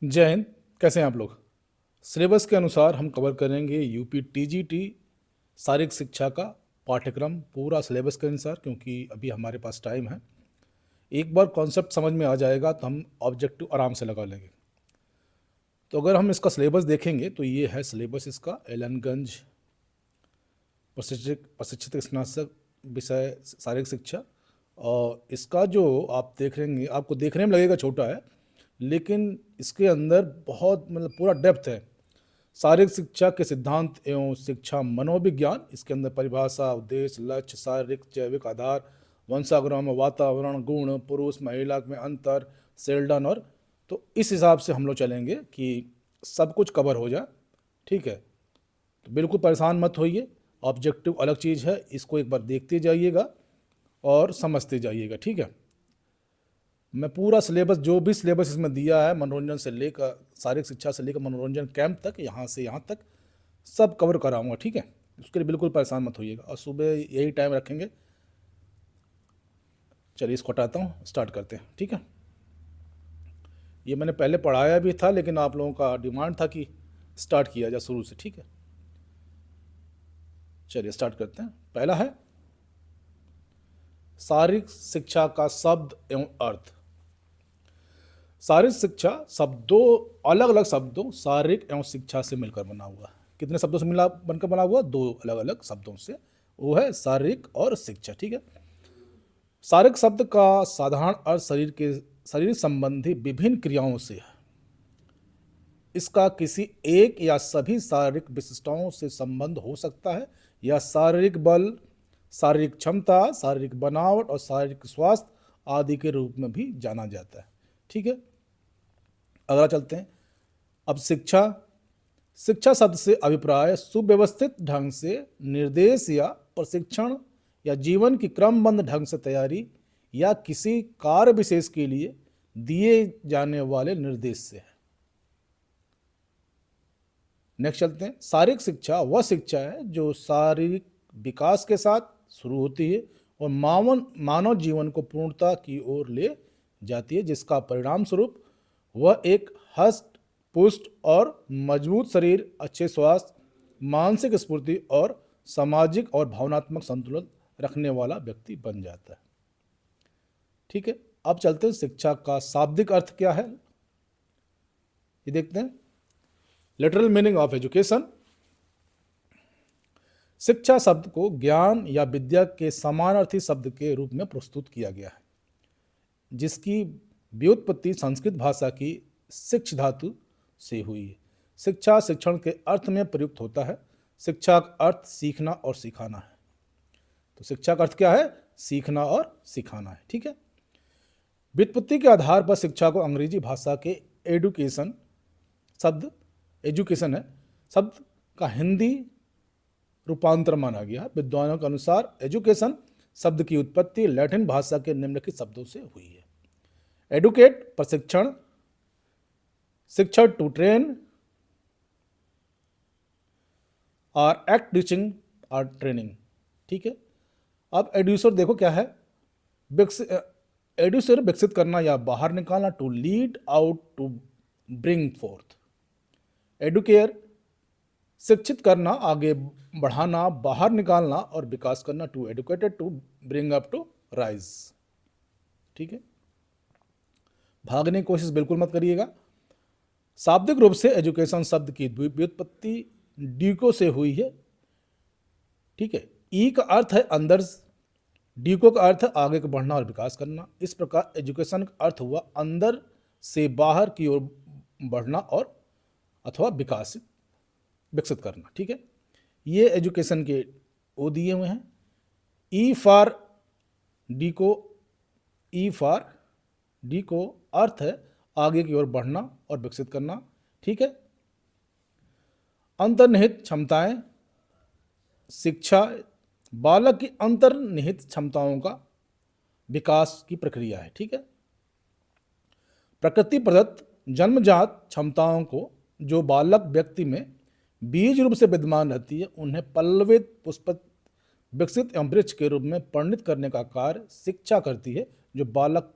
जय हिंद। कैसे हैं आप लोग? सिलेबस के अनुसार हम कवर करेंगे यूपी टीजीटी शारीरिक शिक्षा का पाठ्यक्रम पूरा सिलेबस के अनुसार, क्योंकि अभी हमारे पास टाइम है। एक बार कॉन्सेप्ट समझ में आ जाएगा तो हम ऑब्जेक्टिव आराम से लगा लेंगे। तो अगर हम इसका सिलेबस देखेंगे तो ये है सिलेबस इसका, एलनगंज प्रशिक्षित स्नातक विषय शारीरिक शिक्षा। और इसका जो आप देख रहेंगे, आपको देखने में लगेगा छोटा है, लेकिन इसके अंदर बहुत मतलब पूरा डेप्थ है। शारीरिक शिक्षा के सिद्धांत एवं शिक्षा मनोविज्ञान, इसके अंदर परिभाषा, उद्देश्य, लक्ष्य, शारीरिक जैविक आधार, वंशानुक्रम, वातावरण, गुण, पुरुष महिला में अंतर, सेल्डन। और तो इस हिसाब से हम लोग चलेंगे कि सब कुछ कवर हो जाए। ठीक है, तो बिल्कुल परेशान मत होइए। ऑब्जेक्टिव अलग चीज़ है, इसको एक बार देखते जाइएगा और समझते जाइएगा। ठीक है, मैं पूरा सिलेबस, जो भी सिलेबस इसमें दिया है, मनोरंजन से लेकर शारीरिक शिक्षा से लेकर मनोरंजन कैंप तक, यहाँ से यहाँ तक सब कवर कराऊंगा। ठीक है, उसके लिए बिल्कुल परेशान मत होइएगा। और सुबह यही टाइम रखेंगे। चलिए इसको हटाता हूँ, स्टार्ट करते हैं। ठीक है, ये मैंने पहले पढ़ाया भी था, लेकिन आप लोगों का डिमांड था कि स्टार्ट किया जाए शुरू से। ठीक है, चलिए स्टार्ट करते हैं। पहला है शारीरिक शिक्षा का शब्द एवं अर्थ। शारीरिक शिक्षा शब्दों, अलग अलग शब्दों शारीरिक एवं शिक्षा से मिलकर बना हुआ है। कितने शब्दों से मिला बनकर बना हुआ? दो अलग अलग शब्दों से, वो है शारीरिक और शिक्षा। ठीक है, शारीरिक शब्द का साधारण अर्थ शरीर संबंधी विभिन्न क्रियाओं से है। इसका किसी एक या सभी शारीरिक विशिष्टताओं से संबंध हो सकता है, या शारीरिक बल, शारीरिक क्षमता, शारीरिक बनावट और शारीरिक स्वास्थ्य आदि के रूप में भी जाना जाता है। ठीक है, अगला चलते हैं। अब शिक्षा, शिक्षा शब्द से अभिप्राय सुव्यवस्थित ढंग से निर्देश या प्रशिक्षण या जीवन की क्रमबद्ध ढंग से तैयारी या किसी कार्य विशेष के लिए दिए जाने वाले निर्देश से है। नेक्स्ट चलते हैं। शारीरिक शिक्षा वह शिक्षा है जो शारीरिक विकास के साथ शुरू होती है और मानव जीवन को पूर्णता की ओर ले जाती है, जिसका परिणाम स्वरूप वह एक हष्ट पुष्ट और मजबूत शरीर, अच्छे स्वास्थ्य, मानसिक स्फूर्ति और सामाजिक और भावनात्मक संतुलन रखने वाला व्यक्ति बन जाता है। ठीक है, अब चलते हैं शिक्षा का शाब्दिक अर्थ क्या है, ये देखते हैं। Literal meaning of education. शिक्षा शब्द को ज्ञान या विद्या के समानार्थी शब्द के रूप में प्रस्तुत किया गया है, जिसकी व्युत्पत्ति संस्कृत भाषा की शिक्ष धातु से हुई है। शिक्षा शिक्षण के अर्थ में प्रयुक्त होता है। शिक्षा का अर्थ सीखना और सिखाना है। तो शिक्षा का अर्थ क्या है? सीखना और सिखाना है। ठीक है, व्युत्पत्ति के आधार पर शिक्षा को अंग्रेजी भाषा के एडुकेशन शब्द, एजुकेशन है शब्द का हिंदी रूपांतर माना गया। विद्वानों के अनुसार एजुकेशन शब्द की उत्पत्ति लैटिन भाषा के निम्नलिखित शब्दों से हुई है। एडुकेट प्रशिक्षण, शिक्षण टू ट्रेन, और एक्ट टीचिंग और ट्रेनिंग। ठीक है, अब एड्यूसर देखो क्या है। एड्यूसर विकसित करना या बाहर निकालना, to lead out, to bring forth. Educare शिक्षित करना, आगे बढ़ाना, बाहर निकालना और विकास करना, to educated, to bring up, to rise. ठीक है, भागने की कोशिश बिल्कुल मत करिएगा। शाब्दिक रूप से एजुकेशन शब्द की व्युत्पत्ति डीको से हुई है। ठीक है, ई का अर्थ है अंदर, डीको का अर्थ है आगे को बढ़ना और विकास करना। इस प्रकार एजुकेशन का अर्थ हुआ अंदर से बाहर की ओर बढ़ना और अथवा विकसित करना। ठीक है, ये एजुकेशन के ओ दिए हुए हैं। ई फॉर डीको, ई फॉर डीको अर्थ है आगे की ओर बढ़ना और विकसित करना। ठीक है, अंतर्निहित क्षमताएं, शिक्षा बालक की अंतर्निहित क्षमताओं का विकास की प्रक्रिया है। ठीक है, प्रकृति प्रदत्त जन्मजात क्षमताओं को जो बालक व्यक्ति में बीज रूप से विद्यमान रहती है, उन्हें पल्लवित, पुष्पित, विकसित एवं वृक्ष के रूप में परिणित करने का कार्य शिक्षा करती है। जो बालक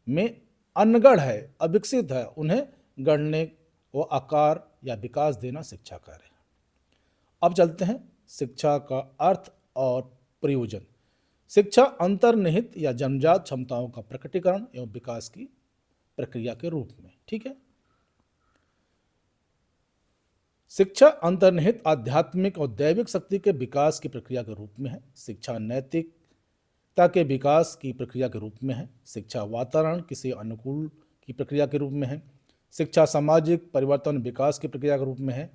में अनगढ़ है, अविकसित है, उन्हें गढ़ने व आकार या विकास देना शिक्षा कार्य है। अब चलते हैं शिक्षा का अर्थ और प्रयोजन। शिक्षा अंतर्निहित या जन्मजात क्षमताओं का प्रकटीकरण एवं विकास की प्रक्रिया के रूप में। ठीक है, शिक्षा अंतर्निहित आध्यात्मिक और दैविक शक्ति के विकास की प्रक्रिया के रूप में है। शिक्षा नैतिकता के विकास की प्रक्रिया के रूप में है। शिक्षा वातावरण किसी अनुकूल की प्रक्रिया के रूप में है। शिक्षा सामाजिक परिवर्तन विकास की प्रक्रिया के रूप में है।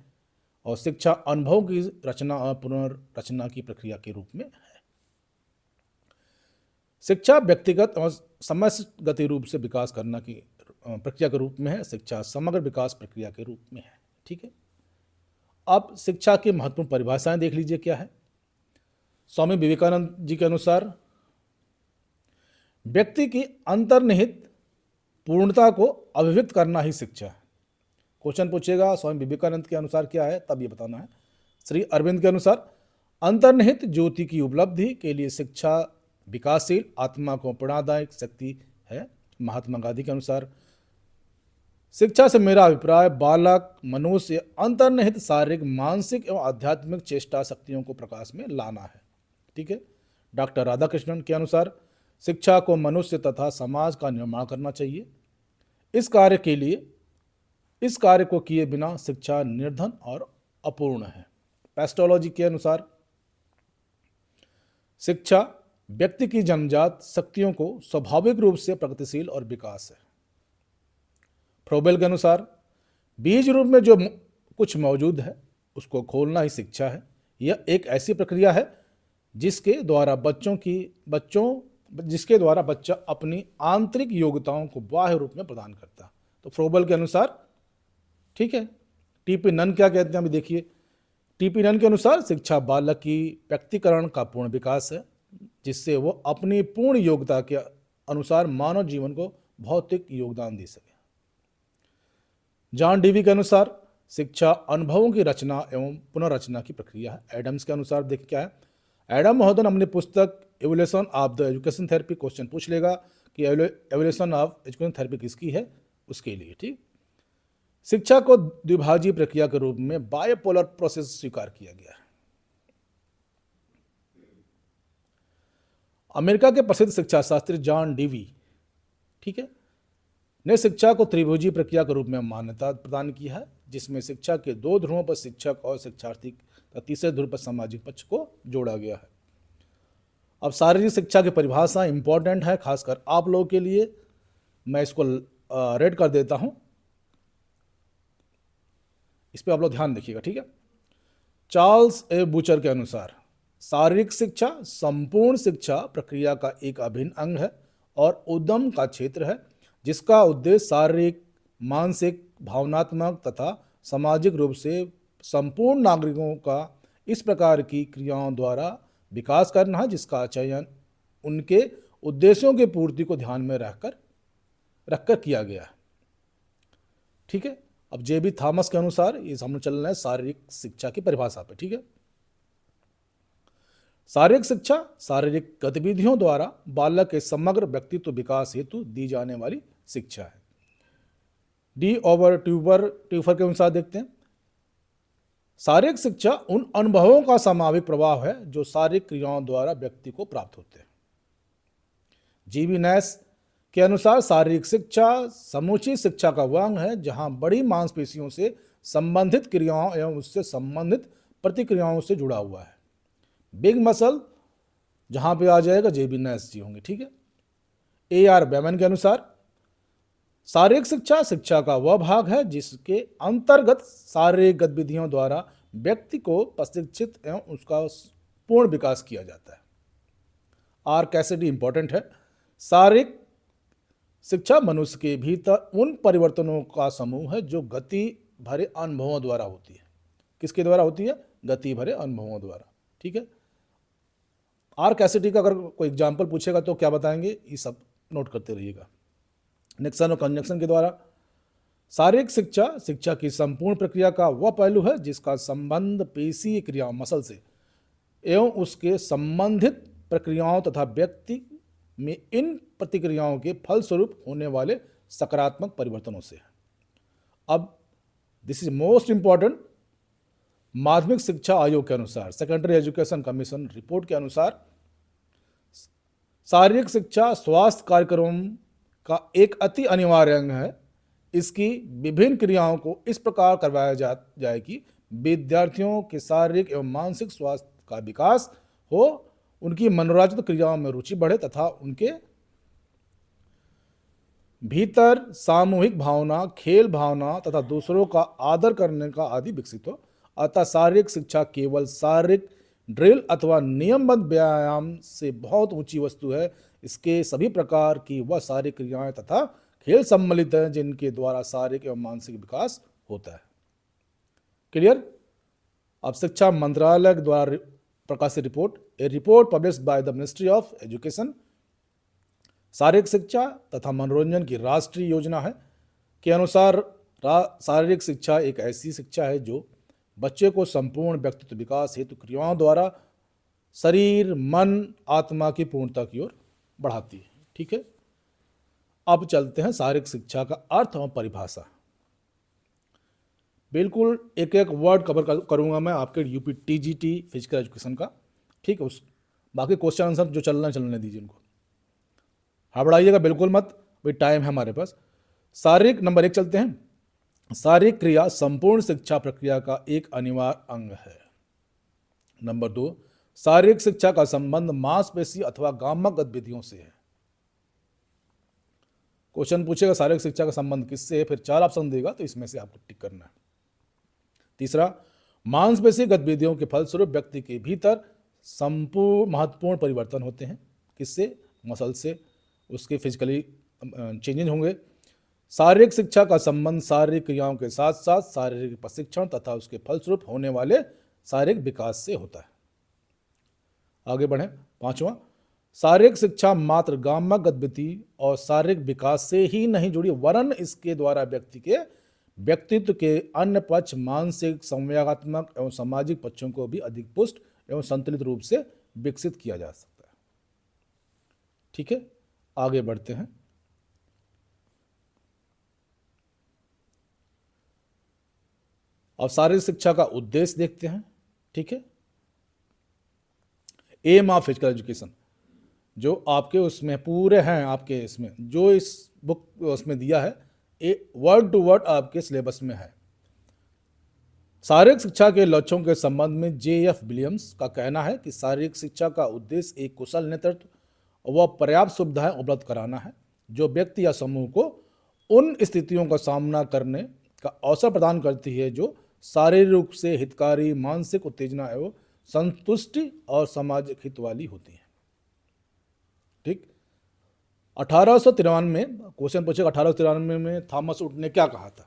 और शिक्षा अनुभव की रचना और पुनर्रचना की प्रक्रिया के रूप में है। शिक्षा व्यक्तिगत और समयगत रूप से विकास करना की प्रक्रिया के रूप में है। शिक्षा समग्र विकास प्रक्रिया के रूप में है। ठीक है, अब शिक्षा की महत्वपूर्ण परिभाषाएं देख लीजिए क्या है। स्वामी विवेकानंद जी के अनुसार व्यक्ति की अंतर्निहित पूर्णता को अभिव्यक्त करना ही शिक्षा है। क्वेश्चन पूछेगा स्वामी विवेकानंद के अनुसार क्या है, तब ये बताना है। श्री अरविंद के अनुसार अंतर्निहित ज्योति की उपलब्धि के लिए शिक्षा विकासशील आत्मा को प्रेरणादायक शक्ति है। महात्मा गांधी के अनुसार शिक्षा से मेरा अभिप्राय बालक मनुष्य अंतर्निहित शारीरिक मानसिक एवं आध्यात्मिक चेष्टा शक्तियों को प्रकाश में लाना है। ठीक है, डॉक्टर राधाकृष्णन के अनुसार शिक्षा को मनुष्य तथा समाज का निर्माण करना चाहिए। इस कार्य को किए बिना शिक्षा निर्धन और अपूर्ण है। पेस्टोलॉजी के अनुसार शिक्षा व्यक्ति की जन्मजात शक्तियों को स्वाभाविक रूप से प्रगतिशील और विकास है। फ्रोबेल के अनुसार बीज रूप में जो कुछ मौजूद है उसको खोलना ही शिक्षा है। यह एक ऐसी प्रक्रिया है जिसके द्वारा बच्चा अपनी आंतरिक योग्यताओं को बाह्य रूप में प्रदान करता है। तो फ्रोबेल के अनुसार, ठीक है। टीपी नन क्या कहते हैं, अभी देखिए। टीपी नन के अनुसार शिक्षा बालक की व्यक्तिकरण का पूर्ण विकास है, जिससे वो अपनी पूर्ण योग्यता के अनुसार मानव जीवन को भौतिक योगदान दे सके। जॉन डीवी के अनुसार शिक्षा अनुभवों की रचना एवं पुनर्रचना की प्रक्रिया है। एडम्स के अनुसार देखिए क्या है। एडम महोदय अपनी पुस्तक evolution of the education therapy question पूछ लेगा कि एवोल्यूशन ऑफ एजुकेशन थेरेपी किसकी है, उसके लिए। ठीक, शिक्षा को द्विभाजीय प्रक्रिया के रूप में बायपोलर प्रोसेस स्वीकार किया गया है। अमेरिका के प्रसिद्ध शिक्षा शास्त्री जॉन डीवी, ठीक है, ने शिक्षा को त्रिभुजीय प्रक्रिया के रूप में मान्यता प्रदान की है, जिसमें शिक्षा के दो ध्रुवों पर शिक्षक और शिक्षार्थी तथा तीसरे ध्रुव पर सामाजिक पक्ष को जोड़ा गया है। अब शारीरिक शिक्षा की परिभाषा इंपॉर्टेंट है, खासकर आप लोगों के लिए। मैं इसको रेड कर देता हूं, इस पर आप लोग ध्यान रखिएगा। ठीक है, चार्ल्स ए बूचर के अनुसार शारीरिक शिक्षा संपूर्ण शिक्षा प्रक्रिया का एक अभिन्न अंग है और उद्यम का क्षेत्र है, जिसका उद्देश्य शारीरिक, मानसिक, भावनात्मक तथा सामाजिक रूप से संपूर्ण नागरिकों का इस प्रकार की क्रियाओं द्वारा विकास करना है, जिसका चयन उनके उद्देश्यों की पूर्ति को ध्यान में रखकर किया गया है। ठीक है, अब जे बी थॉमस के अनुसार ये हम चल रहे हैं शारीरिक शिक्षा की परिभाषा पे। ठीक है, शारीरिक शिक्षा शारीरिक गतिविधियों द्वारा बालक के समग्र व्यक्तित्व विकास हेतु दी जाने वाली शिक्षा है। डी ओवर ट्यूबर के अनुसार देखते हैं, शारीरिक शिक्षा उन अनुभवों का सामूहिक प्रभाव है जो शारीरिक क्रियाओं द्वारा व्यक्ति को प्राप्त होते हैं। जीवी नैश के अनुसार शारीरिक शिक्षा समूची शिक्षा का वह अंग है जहां बड़ी मांसपेशियों से संबंधित क्रियाओं एवं उससे संबंधित प्रतिक्रियाओं से जुड़ा हुआ है। बिग मसल जहां पे आ जाएगा जेबी नैश जी होंगे। ठीक है, ए आर बेमन के अनुसार शारीरिक शिक्षा का वह भाग है जिसके अंतर्गत शारीरिक गतिविधियों द्वारा व्यक्ति को प्रशिक्षित एवं उसका पूर्ण विकास किया जाता है। आर कैसिडी इंपॉर्टेंट है, शारीरिक शिक्षा मनुष्य के भीतर उन परिवर्तनों का समूह है जो गति भरे अनुभवों द्वारा होती है। किसके द्वारा होती है? गति भरे अनुभवों द्वारा। ठीक है, आर कैसिडी का अगर कोई एग्जाम्पल पूछेगा तो क्या बताएंगे, ये सब नोट करते रहिएगा। निक्सन और कंजक्शन के द्वारा शारीरिक शिक्षा की संपूर्ण प्रक्रिया का वह पहलू है जिसका संबंध पेशीय क्रिया मसल से एवं उसके संबंधित प्रक्रियाओं तथा व्यक्ति में इन प्रतिक्रियाओं के फलस्वरूप होने वाले सकारात्मक परिवर्तनों से है। अब दिस इज मोस्ट इंपॉर्टेंट, माध्यमिक शिक्षा आयोग के अनुसार, सेकेंडरी एजुकेशन कमीशन रिपोर्ट के अनुसार, शारीरिक शिक्षा स्वास्थ्य कार्यक्रम का एक अति अनिवार्य अंग है। इसकी विभिन्न क्रियाओं को इस प्रकार करवाया जाए कि विद्यार्थियों के शारीरिक एवं मानसिक स्वास्थ्य का विकास हो, उनकी मनोरंजक क्रियाओं में रुचि बढ़े तथा उनके भीतर सामूहिक भावना, खेल भावना तथा दूसरों का आदर करने का आदि विकसित हो। अतः शारीरिक शिक्षा केवल शारीरिक ड्रिल अथवा नियमबद्ध व्यायाम से बहुत ऊंची वस्तु है। इसके सभी प्रकार की वह सारी क्रियाएं तथा खेल सम्मिलित हैं जिनके द्वारा शारीरिक एवं मानसिक विकास होता है। क्लियर? अब शिक्षा मंत्रालय द्वारा प्रकाशित report, A report published by the ministry of education, शारीरिक शिक्षा तथा मनोरंजन की राष्ट्रीय योजना है के अनुसार शारीरिक शिक्षा एक ऐसी शिक्षा है जो बच्चे को संपूर्ण व्यक्तित्व विकास हेतु क्रियाओं द्वारा शरीर, मन, आत्मा की पूर्णता की ओर बढ़ाती है। ठीक है, अब चलते हैं शारीरिक शिक्षा का अर्थ और परिभाषा। बिल्कुल एक एक वर्ड कवर करूंगा मैं आपके यूपी टीजीटी फिजिकल एजुकेशन का। ठीक है, उस बाकी क्वेश्चन आंसर जो चलने दीजिए उनको, हड़बड़ाइएगा बिल्कुल मत, भाई टाइम है हमारे पास। शारीरिक नंबर 1 चलते हैं। शारीरिक क्रिया संपूर्ण शिक्षा प्रक्रिया का एक अनिवार्य अंग है। नंबर 2, शारीरिक शिक्षा का संबंध मांसपेशी अथवा गामक गतिविधियों से है। क्वेश्चन पूछेगा शारीरिक शिक्षा का संबंध किससे है, फिर 4 ऑप्शन देगा तो इसमें से आपको टिक करना है। तीसरा, मांसपेशी गतिविधियों के फलस्वरूप व्यक्ति के भीतर संपूर्ण महत्वपूर्ण परिवर्तन होते हैं। किससे? मसल से, उसके फिजिकली चेंजेस होंगे। शारीरिक शिक्षा का संबंध शारीरिक क्रियाओं के साथ साथ शारीरिक प्रशिक्षण तथा उसके फलस्वरूप होने वाले शारीरिक विकास से होता है। आगे बढ़ें। 5वां, शारीरिक शिक्षा मात्र गामक गतिविधि और शारीरिक विकास से ही नहीं जुड़ी, वरन इसके द्वारा व्यक्ति के व्यक्तित्व के अन्य पक्ष, मानसिक, संवेगात्मक एवं सामाजिक पक्षों को भी अधिक पुष्ट एवं संतुलित रूप से विकसित किया जा सकता है। ठीक है, आगे बढ़ते हैं। अब शारीरिक शिक्षा का उद्देश्य देखते हैं। ठीक है, एम ऑफ फिजिकल एजुकेशन जो आपके उसमें पूरे हैं, आपके इसमें जो इस बुक उसमें दिया है, वर्ड टू वर्ड आपके सिलेबस में है। शारीरिक शिक्षा के लक्ष्यों के संबंध में J.F. विलियम्स का कहना है कि शारीरिक शिक्षा का उद्देश्य एक कुशल नेतृत्व व पर्याप्त सुविधाएं उपलब्ध कराना है जो व्यक्ति या समूह को उन स्थितियों का सामना करने का अवसर प्रदान करती है जो शारीरिक रूप से हितकारी, मानसिक उत्तेजना एवं संतुष्टि और सामाजिक हित वाली होती है। ठीक, 1893 में क्वेश्चन पूछेगा, 1893 में थॉमस वुड ने क्या कहा था?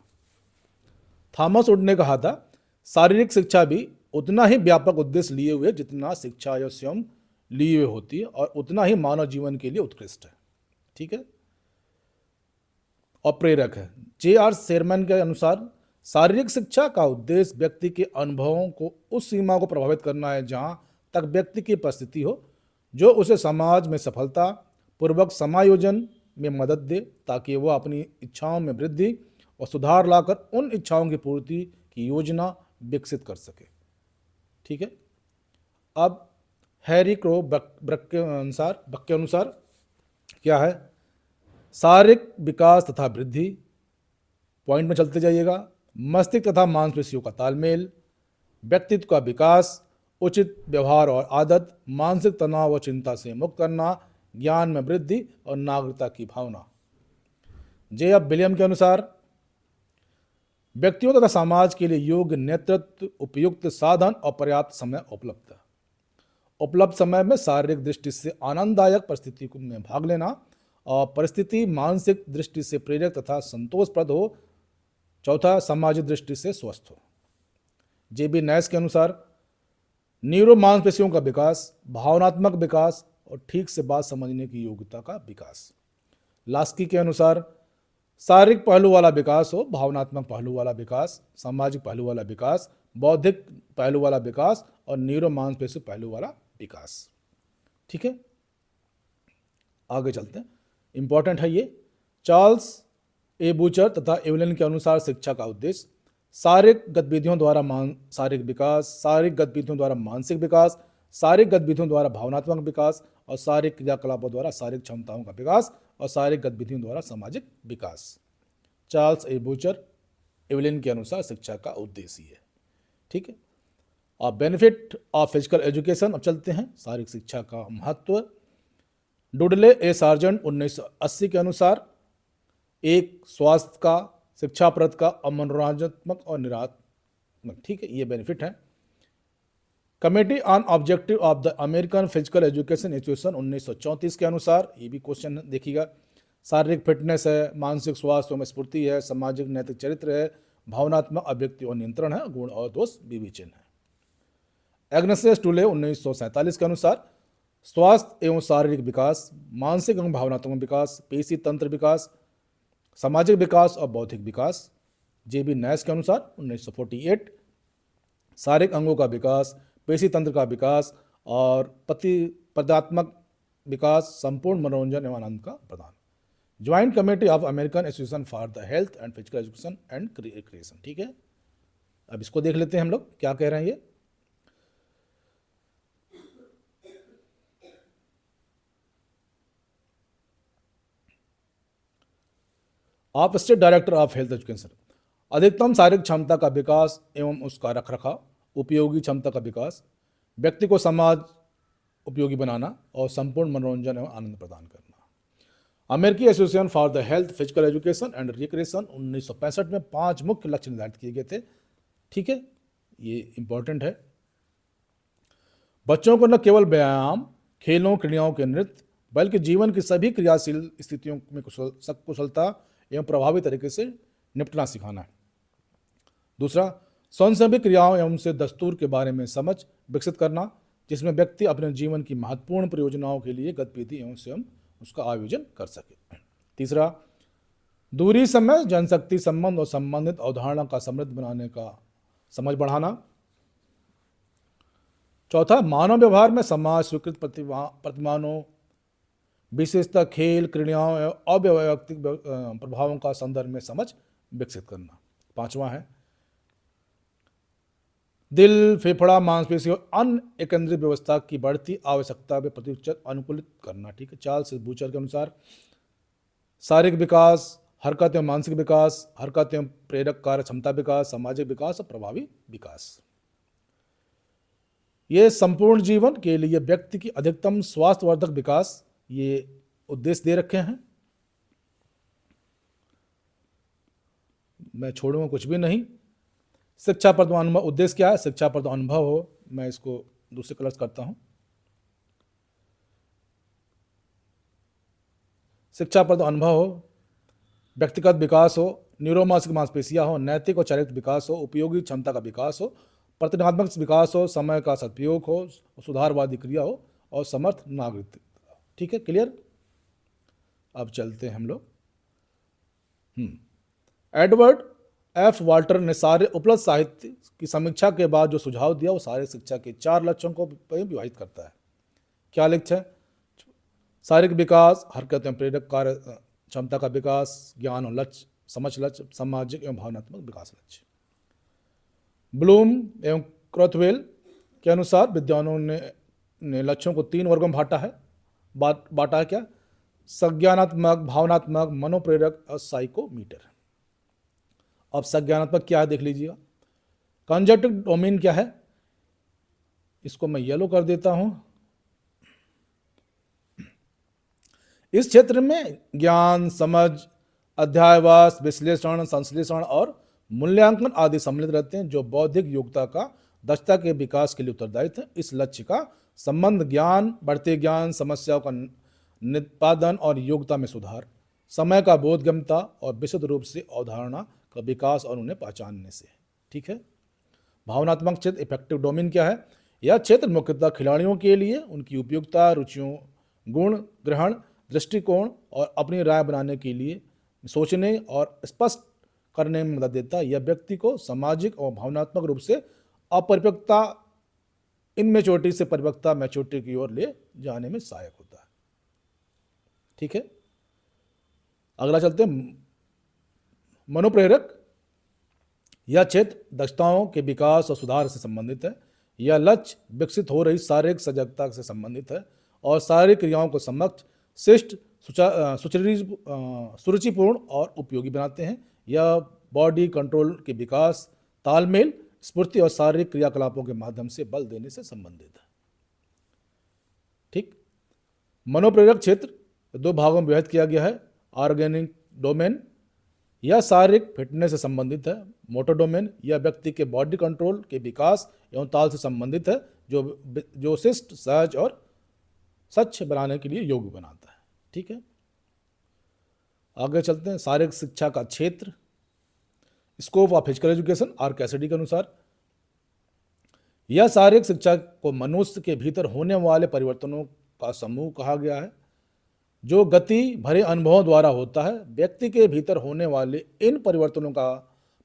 थॉमस वुड ने कहा था शारीरिक शिक्षा भी उतना ही व्यापक उद्देश्य लिए हुए जितना शिक्षा या स्वयं लिए हुए होती है और उतना ही मानव जीवन के लिए उत्कृष्ट है। ठीक है, और प्रेरक है। J.R. शेरमैन के अनुसार शारीरिक शिक्षा का उद्देश्य व्यक्ति के अनुभवों को उस सीमा को प्रभावित करना है जहां तक व्यक्ति की परिस्थिति हो जो उसे समाज में सफलता पूर्वक समायोजन में मदद दे ताकि वह अपनी इच्छाओं में वृद्धि और सुधार लाकर उन इच्छाओं की पूर्ति की योजना विकसित कर सके। ठीक है, अब हैरी क्रो बक के अनुसार क्या है? शारीरिक विकास तथा वृद्धि, पॉइंट में चलते जाइएगा। मस्तिष्क तथा मांसपेशियों का तालमेल, व्यक्तित्व का विकास, उचित व्यवहार और आदत, मानसिक तनाव और चिंता से मुक्त करना, ज्ञान में वृद्धि और नागरिकता की भावना। J.F. विलियम के अनुसार व्यक्तियों तथा समाज के लिए योग्य नेतृत्व, उपयुक्त साधन और पर्याप्त समय उपलब्ध समय में शारीरिक दृष्टि से आनंददायक परिस्थिति में भाग लेना और परिस्थिति मानसिक दृष्टि से प्रेरक तथा संतोषप्रद हो। चौथा, सामाजिक दृष्टि से स्वस्थ हो। J.B. नैश के अनुसार न्यूरो मांसपेशियों का विकास, भावनात्मक विकास और ठीक से बात समझने की योग्यता का विकास। लास्की के अनुसार शारीरिक पहलू वाला विकास हो, भावनात्मक पहलू वाला विकास, सामाजिक पहलू वाला विकास, बौद्धिक पहलू वाला विकास और न्यूरो मांसपेशी पहलू वाला विकास। ठीक है, आगे चलते हैं, इंपॉर्टेंट है ये। चार्ल्स ए बूचर तथा एवलिन के अनुसार शिक्षा का उद्देश्य शारीरिक गतिविधियों द्वारा शारीरिक विकास, शारीरिक गतिविधियों द्वारा मानसिक विकास, शारीरिक गतिविधियों द्वारा भावनात्मक विकास और शारीरिक क्रियाकलापों द्वारा शारीरिक क्षमताओं का विकास और शारीरिक गतिविधियों द्वारा सामाजिक विकास। चार्ल्स ए बूचर एवलिन के अनुसार शिक्षा का उद्देश्य है। ठीक है। और बेनिफिट ऑफ फिजिकल एजुकेशन, अब चलते हैं शारीरिक शिक्षा का महत्व। डुडले ए सार्जेंट 1980 के अनुसार एक स्वास्थ्य का, शिक्षाप्रद का और मनोरंजनात्मक और निरात्मक। ठीक है, ये बेनिफिट है। Committee on objective of the American physical education association 1934 के अनुसार, ये भी क्वेश्चन देखिएगा, शारीरिक फिटनेस है, मानसिक स्वास्थ्य में स्फूर्ति है, सामाजिक नैतिक चरित्र है, भावनात्मक अभिव्यक्ति और नियंत्रण है, गुण और दोष विवेचन है। एग्नेस टूले 1947 के अनुसार स्वास्थ्य एवं शारीरिक विकास, मानसिक एवं भावनात्मक विकास, पेशी तंत्र विकास, सामाजिक विकास और बौद्धिक विकास। जेबी नैश के अनुसार 1948 शारीरिक अंगों का विकास, पेशी तंत्र का विकास और पदात्मक विकास, संपूर्ण मनोरंजन एवं आनंद का प्रदान। Joint committee of American association for the health and physical education and recreation. ठीक है, अब इसको देख लेते हैं हम लोग क्या कह रहे हैं ये। आप state director of health education, अधिकतम शारीरिक क्षमता का विकास एवं उसका रखरखाव, उपयोगी क्षमता का विकास, व्यक्ति को समाज उपयोगी बनाना और संपूर्ण मनोरंजन एवं आनंद प्रदान करना। अमेरिकी association for the health, physical education and recreation 1965 में 5 मुख्य लक्ष्य निर्धारित किए गए थे। ठीक है, ये इंपॉर्टेंट है। बच्चों को न केवल व्यायाम, खेलों, क्रियाओं के नृत्य, बल्कि जीवन की सभी क्रियाशील स्थितियों में कुशलता एवं प्रभावी तरीके से निपटना सिखाना है। दूसरा, स्वयंसेवी क्रियाओं एवं से दस्तूर के बारे में समझ विकसित करना, जिसमें व्यक्ति अपने जीवन की महत्वपूर्ण परियोजनाओं के लिए गतिविधि एवं स्वयं उसका आयोजन कर सके। तीसरा, दूरी, समय, जनशक्ति, संबंध और संबंधित अवधारणा का समृद्ध बनाने का समझ बढ़ाना। चौथा, मानव व्यवहार में समाज स्वीकृत प्रतिमानों, विशेषता, खेल, क्रियाओं एवं अव्यवस्थित प्रभावों का संदर्भ में समझ विकसित करना। पांचवा है दिल, फेफड़ा, मांसपेशी और अन्य एकेंद्रित व्यवस्था की बढ़ती आवश्यकता में प्रत्युत्तर अनुकूलित करना। ठीक है, चार्ल्स बूचर के अनुसार शारीरिक विकास, हरकत एवं मानसिक विकास, हरकत एवं प्रेरक कार्य क्षमता विकास, सामाजिक विकास और प्रभावी विकास। ये संपूर्ण जीवन के लिए व्यक्ति की अधिकतम स्वास्थ्यवर्धक विकास, ये उद्देश्य दे रखे हैं। मैं छोड़ूंगा कुछ भी नहीं। शिक्षाप्रद अनुभव, उद्देश्य क्या है? शिक्षाप्रद अनुभव हो। मैं इसको दूसरे कलर करता हूं। शिक्षाप्रद अनुभव हो, व्यक्तिगत विकास हो, न्यूरोमानसिक मांसपेशियां हो, नैतिक और चारित्रिक विकास हो, उपयोगी क्षमता का विकास हो, प्रतिनात्मक विकास हो, समय का सदुपयोग हो, सुधारवादी क्रिया हो और समर्थ नागरिक। ठीक है, क्लियर। अब चलते हैं हम लोग। एडवर्ड एफ वाल्टर ने सारे उपलब्ध साहित्य की समीक्षा के बाद जो सुझाव दिया वो सारे शिक्षा के 4 लक्ष्यों को विभाजित करता है। क्या लक्ष्य है? शारीरिक विकास, हरकत एवं प्रेरक कार्य क्षमता का विकास, ज्ञान और लक्ष्य, समझ लक्ष्य, सामाजिक एवं भावनात्मक विकास लक्ष्य। ब्लूम एवं क्रॉथवेल के अनुसार विद्वानों ने लक्ष्यों को 3 वर्गों में बांटा है। क्या? संज्ञानात्मक, भावनात्मक, मनोप्रेरक और साइकोमीटर। अब संज्ञानात्मक क्या है देख लीजिएगा। कॉन्जेक्टिव डोमेन क्या है? इसको मैं येलो कर देता हूं। इस क्षेत्र में ज्ञान, समझ, अध्यायवास, विश्लेषण, संश्लेषण और मूल्यांकन आदि सम्मिलित रहते हैं, जो बौद्धिक योग्यता का दक्षता के विकास के लिए उत्तरदायी है। इस लक्ष्य का संबंध ज्ञान, बढ़ते ज्ञान, समस्याओं का निष्पादन और योग्यता में सुधार, समय का बोधगम्यता और विशुद्ध रूप से अवधारणा का विकास और उन्हें पहचानने से। ठीक है। भावनात्मक क्षेत्र, इफेक्टिव डोमेन क्या है? यह क्षेत्र मुख्यतः खिलाड़ियों के लिए उनकी उपयुक्तता, रुचियों, गुण, ग्रहण, दृष्टिकोण और अपनी राय बनाने के लिए सोचने और स्पष्ट करने में मदद देता है। यह व्यक्ति को सामाजिक और भावनात्मक रूप से अपरिपक्वता, इनमेच्योरिटी से परिपक्वता, मैच्योरिटी की ओर ले जाने में सहायक होता है। ठीक है, अगला चलते हैं मनोप्रेरक यह क्षेत्र दक्षताओं के विकास और सुधार से संबंधित है। यह लक्ष्य विकसित हो रही शारीरिक सजगता से संबंधित है और शारीरिक क्रियाओं को समक्ष शिष्ट सुरुचिपूर्ण और उपयोगी बनाते हैं। यह बॉडी कंट्रोल के विकास, तालमेल, स्फूर्ति और शारीरिक क्रियाकलापों के माध्यम से बल देने से संबंधित है। ठीक। मनोप्रेरक क्षेत्र दो भागों में विभाजित किया गया है। ऑर्गेनिक डोमेन यह शारीरिक फिटनेस से संबंधित है। मोटर डोमेन यह व्यक्ति के बॉडी कंट्रोल के विकास एवं ताल से संबंधित है, जो शिष्ट, सहज और स्वच्छ बनाने के लिए योग्य बनाता है। ठीक है, आगे चलते हैं। शारीरिक शिक्षा का क्षेत्र, scope of physical education R Cassidy के अनुसार यह शारीरिक शिक्षा को मनुष्य के भीतर होने वाले परिवर्तनों का समूह कहा गया है, जो गति भरे अनुभवों द्वारा होता है। व्यक्ति के भीतर होने वाले इन परिवर्तनों का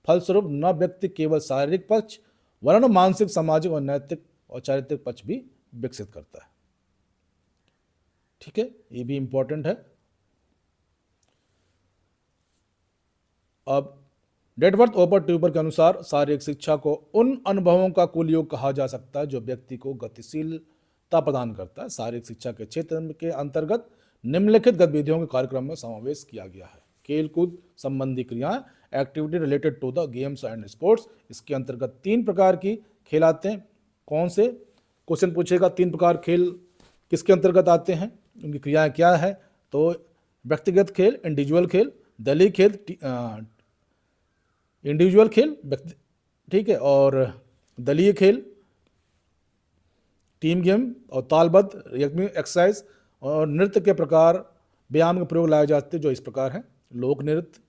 फलस्वरूप न व्यक्ति केवल शारीरिक पक्ष वरन मानसिक, सामाजिक और नैतिक और चारित्रिक पक्ष भी विकसित करता है। ठीक है, ये भी इंपॉर्टेंट है। अब डेडवर्थ ओपर ट्यूबर के अनुसार शारीरिक शिक्षा को उन अनुभवों का कुल योग कहा जा सकता है जो व्यक्ति को गतिशीलता प्रदान करता है। शारीरिक शिक्षा के क्षेत्र के अंतर्गत निम्नलिखित गतिविधियों के कार्यक्रम में समावेश किया गया है। खेलकूद संबंधी क्रियाएं, activity related to the games and sports. इसके अंतर्गत 3 प्रकार की खेल आते हैं। कौन से? क्वेश्चन पूछेगा 3 प्रकार खेल किसके अंतर्गत आते हैं, उनकी क्रियाएं क्या है? तो व्यक्तिगत खेल, इंडिविजुअल खेल, दलीय खेल, इंडिविजुअल खेल व्यक्ति, ठीक है, और दलीय खेल, टीम गेम और तालबद्ध एक्सरसाइज और नृत्य के प्रकार, व्यायाम के प्रयोग लाए जाते हैं जो इस प्रकार हैं। लोक नृत्य,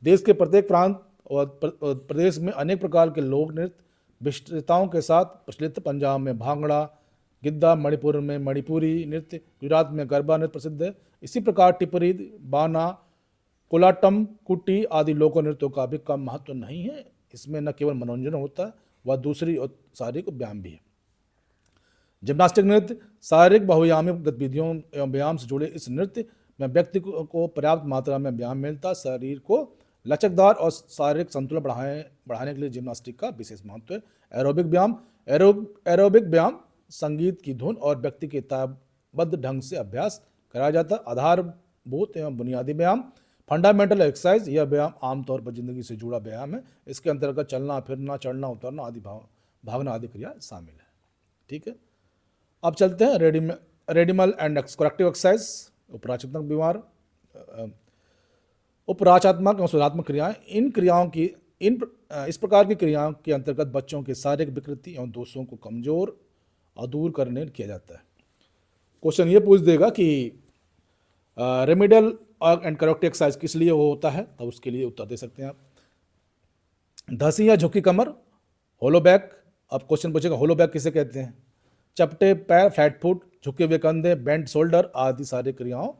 देश के प्रत्येक प्रांत और प्रदेश में अनेक प्रकार के लोक नृत्य विशिष्टताओं के साथ प्रचलित। पंजाब में भांगड़ा, गिद्दा, मणिपुर में मणिपुरी नृत्य, गुजरात में गरबा नृत्य प्रसिद्ध है। इसी प्रकार टिपरी, बाना, कोलाटम, कुट्टी आदि लोक नृत्यों का भी कम महत्व नहीं है। इसमें न केवल मनोरंजन होता है, वह दूसरी और शारीरिक व्यायाम भी है। जिम्नास्टिक नृत्य शारीरिक बहुआयामी गतिविधियों एवं व्यायाम से जुड़े इस नृत्य में व्यक्ति को पर्याप्त मात्रा में व्यायाम मिलता है। शरीर को लचकदार और शारीरिक संतुलन बढ़ाने के लिए जिम्नास्टिक का विशेष महत्व है। एरोबिक व्यायाम, एरोबिक व्यायाम संगीत की धुन और व्यक्ति के तालबद्ध ढंग से अभ्यास कराया जाता है। आधारभूत एवं बुनियादी व्यायाम, फंडामेंटल एक्सरसाइज, यह व्यायाम आमतौर पर जिंदगी से जुड़ा व्यायाम है। इसके अंतर्गत चलना फिरना, चढ़ना उतरना आदि, भागना आदि क्रिया शामिल है। ठीक है, अब चलते हैं रेडिमल एंड करेक्टिव एक्सरसाइज, उपराचात्मक बीमार, उपराचात्मक एवं सुधारात्मक क्रियाएं। इन क्रियाओं की इस प्रकार की क्रियाओं के अंतर्गत बच्चों के शारीरिक विकृति एवं दोषों को कमजोर और दूर करने किया जाता है। क्वेश्चन ये पूछ देगा कि रेमिडियल एंड करेक्टिव एक्सरसाइज किस लिए वो होता है, तो उसके लिए उत्तर दे सकते हैं आप। धंसी या झुकी कमर, होलो बैक। अब क्वेश्चन पूछेगा होलो बैक किसे कहते हैं? चपटे पैर, फ्लैट फुट, झुके हुए कंधे, बेंट शोल्डर आदि सारी क्रियाओं,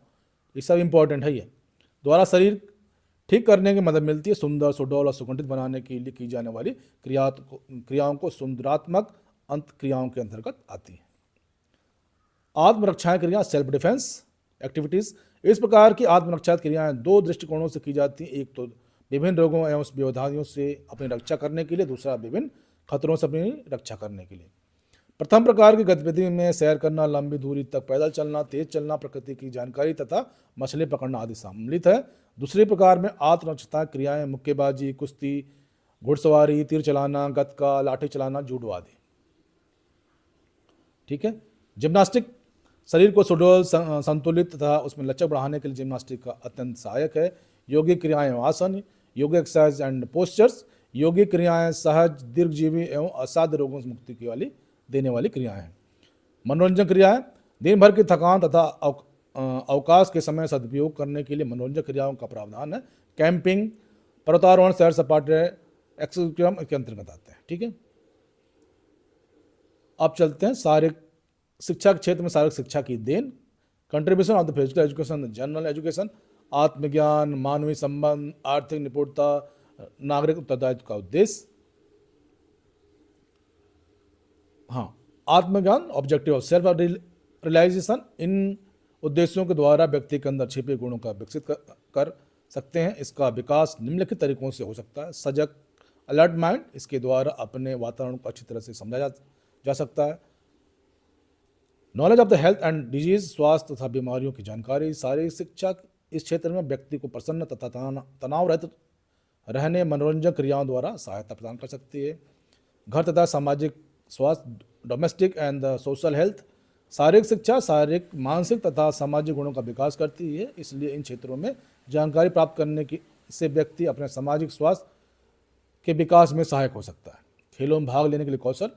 ये सब इंपॉर्टेंट है। ये द्वारा शरीर ठीक करने की मदद मिलती है। सुंदर, सुडौल और सुगठित बनाने के लिए की जाने वाली क्रियाओं को सुंदरात्मक अंत क्रियाओं के अंतर्गत आती है। आत्मरक्षा क्रिया, सेल्फ डिफेंस एक्टिविटीज। इस प्रकार की आत्मरक्षा क्रियाएं 2 दृष्टिकोणों से की जाती हैं। एक तो विभिन्न रोगों एवं व्यवधानियों से अपनी रक्षा करने के लिए, दूसरा विभिन्न खतरों से अपनी रक्षा करने के लिए। प्रथम प्रकार की गतिविधि में सैर करना, लंबी दूरी तक पैदल चलना, तेज चलना, प्रकृति की जानकारी तथा मछली पकड़ना आदि सम्मिलित है। दूसरे प्रकार में आत्मरक्षा क्रियाएं मुक्केबाजी, कुश्ती, घुड़सवारी, तीर चलाना, गतका, लाठी चलाना, जूडो आदि। ठीक है, जिम्नास्टिक शरीर को सुडौल, संतुलित तथा उसमें लचक बढ़ाने के लिए जिम्नास्टिक का अत्यंत सहायक है। योगिक क्रियाएं, आसन, योगिक एक्सरसाइज एंड पोस्चर्स। योगिक क्रियाएं सहज, दीर्घजीवी एवं असाध्य रोगों से मुक्ति की देने वाली क्रियाएं हैं। मनोरंजन क्रियाएं, दिन भर की थकान तथा अवकाश के समय सदुपयोग करने के लिए मनोरंजन क्रियाओं का प्रावधान है। कैंपिंग, पर्वतारोहण, सैर सपाटे, एक्सक्रीम के अंतर्गत आते हैं। ठीक है, अब चलते हैं शारीरिक शिक्षा के क्षेत्र में शारीरिक शिक्षा की देन। Contribution of the physical education, general education, आत्मज्ञान, मानवीय संबंध, आर्थिक निपुणता, नागरिक उत्तरदायित्व का उद्देश्य। हाँ, आत्मज्ञान, ऑब्जेक्टिव ऑफ सेल्फ रियलाइजेशन। इन उद्देश्यों के द्वारा व्यक्ति के अंदर छिपे गुणों का विकसित कर सकते हैं। इसका विकास निम्नलिखित तरीकों से हो सकता है। सजग अलर्ट माइंड, इसके द्वारा अपने वातावरण को अच्छी तरह से समझा जा सकता है। Knowledge of the health and disease, स्वास्थ्य तथा बीमारियों की जानकारी। शारीरिक शिक्षा इस क्षेत्र में व्यक्ति को प्रसन्न तथा तनाव रहित रहने मनोरंजक क्रियाओं द्वारा सहायता प्रदान कर सकती है। घर तथा सामाजिक स्वास्थ्य, domestic and the social health. शारीरिक शिक्षा शारीरिक, मानसिक तथा सामाजिक गुणों का विकास करती है, इसलिए इन क्षेत्रों में जानकारी प्राप्त करने की से व्यक्ति अपने सामाजिक स्वास्थ्य के विकास में सहायक हो सकता है। खेलों में भाग लेने के लिए कौशल।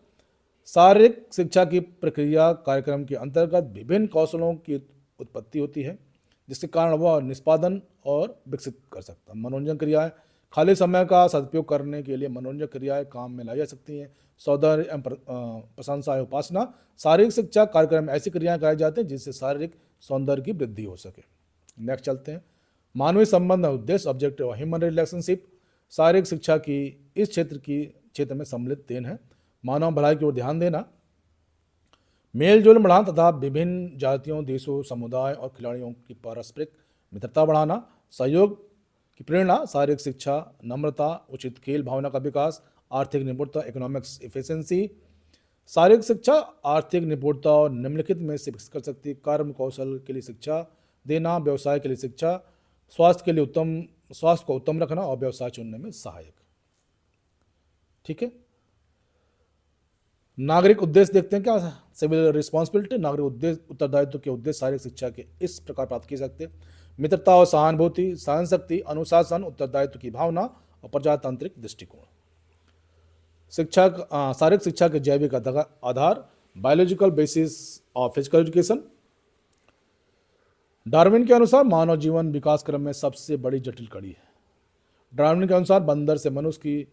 शारीरिक शिक्षा की प्रक्रिया कार्यक्रम के अंतर्गत विभिन्न कौशलों की उत्पत्ति होती है, जिसके कारण वह निष्पादन और विकसित कर सकता है। मनोरंजन क्रियाएं, खाली समय का सदुपयोग करने के लिए मनोरंजक क्रियाएं काम में लाई जा सकती हैं। सौंदर्य एवं प्रशंसा एवं उपासना। शारीरिक शिक्षा कार्यक्रम में ऐसी क्रियाएं कराई जाती हैं जिससे शारीरिक सौंदर्य की वृद्धि हो सके। नेक्स्ट चलते हैं। मानवीय संबंध और उद्देश्य, ऑब्जेक्टिव और ह्यूमन रिलेशनशिप। शारीरिक शिक्षा की इस क्षेत्र में सम्मिलित देन है। मानव भलाई की ओर ध्यान देना, मेल जोल बढ़ाना तथा विभिन्न जातियों, देशों, समुदाय और खिलाड़ियों की पारस्परिक मित्रता बढ़ाना। सहयोग की प्रेरणा, शारीरिक शिक्षा, नम्रता, उचित खेल भावना का विकास, आर्थिक निपुणता, इकोनॉमिक्स एफिशिएंसी। शारीरिक शिक्षा आर्थिक निपुणता और निम्नलिखित में से विकसित कर सकती है। कर्म कौशल के लिए शिक्षा देना, व्यवसाय के लिए शिक्षा, स्वास्थ्य को उत्तम रखना और व्यवसाय चुनने में सहायक। ठीक है। नागरिक उद्देश्य देखते हैं क्या। सिविल रिस्पॉन्सिबिलिटी, नागरिक उद्देश्य उत्तरदायित्व के उद्देश्य शारीरिक शिक्षा के इस प्रकार प्राप्त किए सकते हैं। मित्रता और सहानुभूति, सहन शक्ति, अनुशासन, उत्तरदायित्व की भावना और प्रजातांत्रिक दृष्टिकोण। शारीरिक शिक्षा के जैविक आधार, biological basis of physical education. Darwin के अनुसार मानव जीवन विकास क्रम में सबसे बड़ी जटिल कड़ी है। डार्विन के अनुसार बंदर से मनुष्य की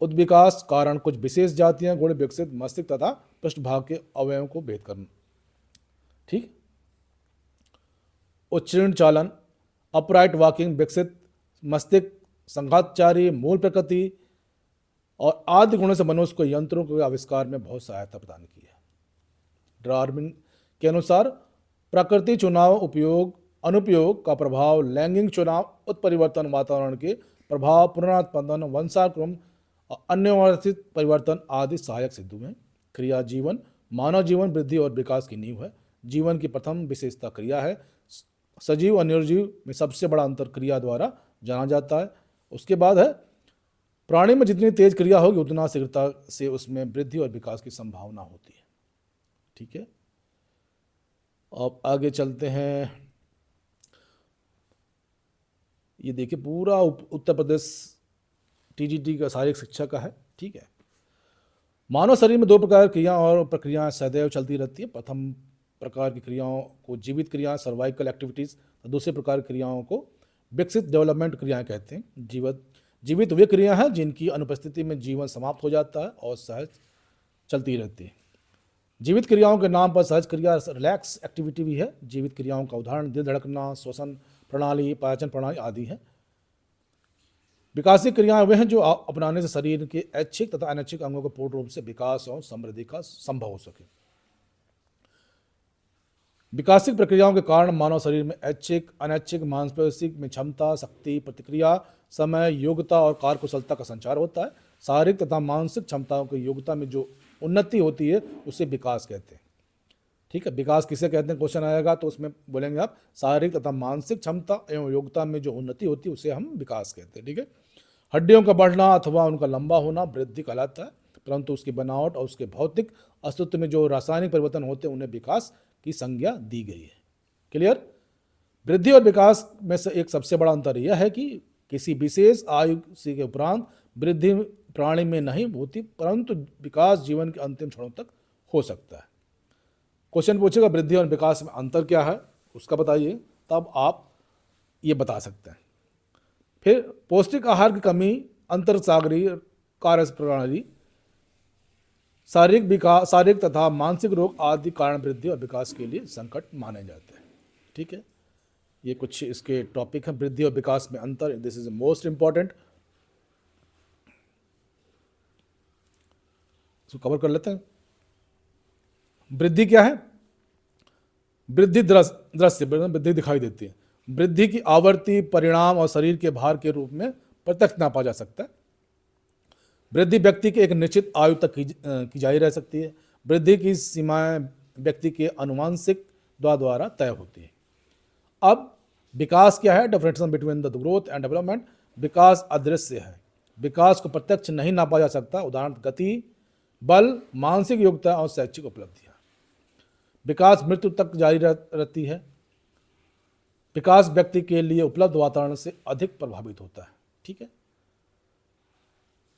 उत्विकास कारण कुछ विशेष जातियां गुण विकसित मस्तिष्क तथा पृष्ठभाग के अवयवों को भेद करना। ठीक। उच्चीर्ण चालन, अपराइट वॉकिंग, विकसित मस्तिष्क, संघातचारी, मूल प्रकृति और आदि गुणों से मनुष्य को यंत्रों के आविष्कार में बहुत सहायता प्रदान की है। डार्विन के अनुसार प्रकृति चुनाव, उपयोग अनुपयोग का प्रभाव, लैंगिक चुनाव, उत्परिवर्तन, वातावरण के प्रभाव, पुनरुत्पादन, वंशानुक्रम और अन्यवर्तित परिवर्तन आदि सहायक सिद्ध हुए। क्रिया जीवन, मानव जीवन वृद्धि और विकास की नींव है। जीवन की प्रथम विशेषता क्रिया है। सजीव और निर्जीव में सबसे बड़ा अंतर क्रिया द्वारा जाना जाता है। उसके बाद है प्राणी में जितनी तेज क्रिया होगी उतना शीघ्रता से उसमें वृद्धि और विकास की संभावना होती है। ठीक है। अब आगे चलते हैं। ये देखिए पूरा उत्तर प्रदेश टीजीटी का शारीरिक शिक्षा का है। ठीक है। मानव शरीर में दो प्रकार की क्रिया और प्रक्रियाएं सदैव चलती रहती है। प्रथम प्रकार की क्रियाओं को जीवित क्रियाएं, सर्वाइकल एक्टिविटीज, दूसरे प्रकार की क्रियाओं को विकसित डेवलपमेंट क्रियाएं कहते हैं। जीवित वे क्रिया हैं जिनकी अनुपस्थिति में जीवन समाप्त हो जाता है और सहज चलती रहती है। जीवित क्रियाओं के नाम पर सहज क्रिया, रिलैक्स एक्टिविटी भी है। जीवित क्रियाओं का उदाहरण दिल धड़कना, श्वसन प्रणाली, पाचन प्रणाली आदि है। विकासिक क्रियाएं वे हैं जो अपनाने से शरीर के ऐच्छिक तथा अनैच्छिक अंगों को पूर्ण रूप से विकास और समृद्धि का संभव हो सके। विकासिक प्रक्रियाओं के कारण मानव शरीर में ऐच्छिक, अनैच्छिक, मांसपेशी में क्षमता, शक्ति, प्रतिक्रिया, समय, योग्यता और कार्यकुशलता का संचार होता है। शारीरिक तथा मानसिक क्षमताओं की योग्यता में जो उन्नति होती है उसे विकास कहते हैं। ठीक है। विकास किसे कहते हैं, क्वेश्चन आएगा तो उसमें बोलेंगे आप शारीरिक तथा मानसिक क्षमता एवं योग्यता में जो उन्नति होती है उसे हम विकास कहते हैं। ठीक है। हड्डियों का बढ़ना अथवा उनका लंबा होना वृद्धि कहलाता है, परंतु उसकी बनावट और उसके भौतिक अस्तित्व में जो रासायनिक परिवर्तन होते हैं उन्हें विकास की संज्ञा दी गई है। क्लियर। वृद्धि और विकास में से एक सबसे बड़ा अंतर यह है कि किसी विशेष आयु के उपरांत वृद्धि प्राणी में नहीं होती, परंतु विकास जीवन के अंतिम क्षणों तक हो सकता है। क्वेश्चन पूछेगा वृद्धि और विकास में अंतर क्या है, उसका बताइए, तब आप ये बता सकते हैं। फिर पौष्टिक आहार की कमी, अंतरसागरीय कार्य प्रणाली, शारीरिक तथा मानसिक रोग आदि कारण वृद्धि और विकास के लिए संकट माने जाते हैं। ठीक है। ये कुछ इसके टॉपिक हैं। वृद्धि और विकास में अंतर, दिस इज मोस्ट इंपॉर्टेंट, इसको कवर कर लेते हैं। वृद्धि क्या है। वृद्धि दृश्य वृद्धि दिखाई देती है। वृद्धि की आवृत्ति, परिणाम और शरीर के भार के रूप में प्रत्यक्ष नापा जा सकता है। वृद्धि व्यक्ति के एक निश्चित आयु तक की जारी रह सकती है। वृद्धि की सीमाएं व्यक्ति के अनुवांशिक द्वारा तय होती है। अब विकास क्या है? Differentiation between the growth and development. विकास अदृश्य है, विकास को प्रत्यक्ष नहीं नापा जा सकता। उदाहरण गति, बल, मानसिक योग्यता और शैक्षिक उपलब्धियां। विकास मृत्यु तक जारी रहती है। विकास व्यक्ति के लिए उपलब्ध वातावरण से अधिक प्रभावित होता है। ठीक है,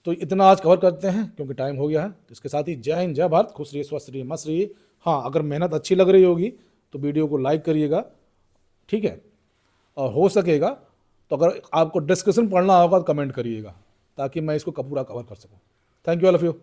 तो इतना आज कवर करते हैं क्योंकि टाइम हो गया है। तो इसके साथ ही जय हिंद, जय भारत, खुश रहिए, स्वस्थ रहिए, मस्त रहिए। हाँ, अगर मेहनत अच्छी लग रही होगी तो वीडियो को लाइक करिएगा, ठीक है, और हो सकेगा तो अगर आपको डिस्कशन पढ़ना होगा तो कमेंट करिएगा ताकि मैं इसको पूरा कवर कर सकूँ। Thank you all of you.